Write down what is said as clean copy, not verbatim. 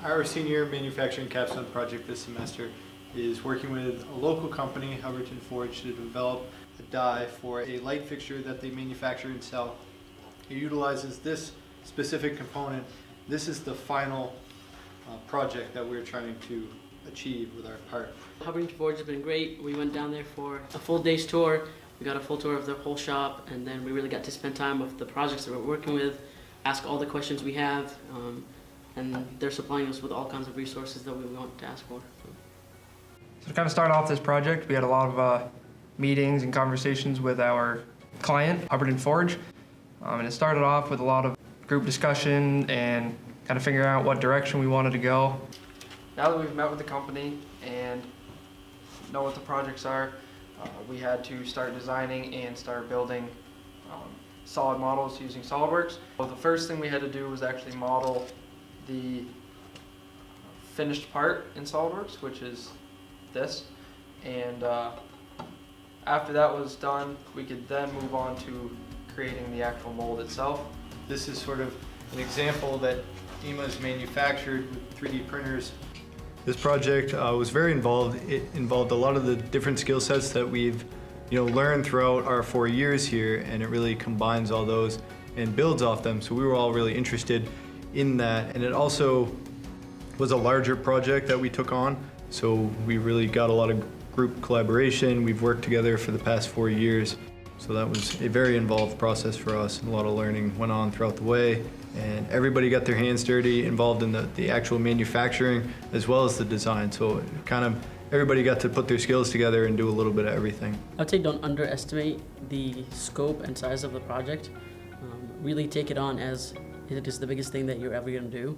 Our senior manufacturing capstone project this semester is working with a local company, Hubbardton Forge, to develop a die for a light fixture that they manufacture and sell. It utilizes this specific component. This is the final project that we're trying to achieve with our part. Hubbardton Forge has been great. We went down there for a full day's tour. We got a full tour of the whole shop, and then we really got to spend time with the projects that we're working with, ask all the questions we have, and they're supplying us with all kinds of resources that we want to ask for. So to kind of start off this project, we had a lot of meetings and conversations with our client, Hubbardton Forge, and it started off with a lot of group discussion and kind of figuring out what direction we wanted to go. Now that we've met with the company and know what the projects are, we had to start designing and start building solid models using SolidWorks. Well, the first thing we had to do was actually model the finished part in SolidWorks, which is this. And after that was done, we could then move on to creating the actual mold itself. This is sort of an example that EMA's manufactured with 3D printers. This project was very involved. It involved a lot of the different skill sets that we've learned throughout our 4 years here, and it really combines all those and builds off them. So we were all really interested in that, and it also was a larger project that we took on. So we really got a lot of group collaboration. We've worked together for the past 4 years. So that was a very involved process for us, and a lot of learning went on throughout the way. And everybody got their hands dirty, involved in the actual manufacturing as well as the design. So everybody got to put their skills together and do a little bit of everything. I'd say don't underestimate the scope and size of the project. Really take it on as it is the biggest thing that you're ever going to do.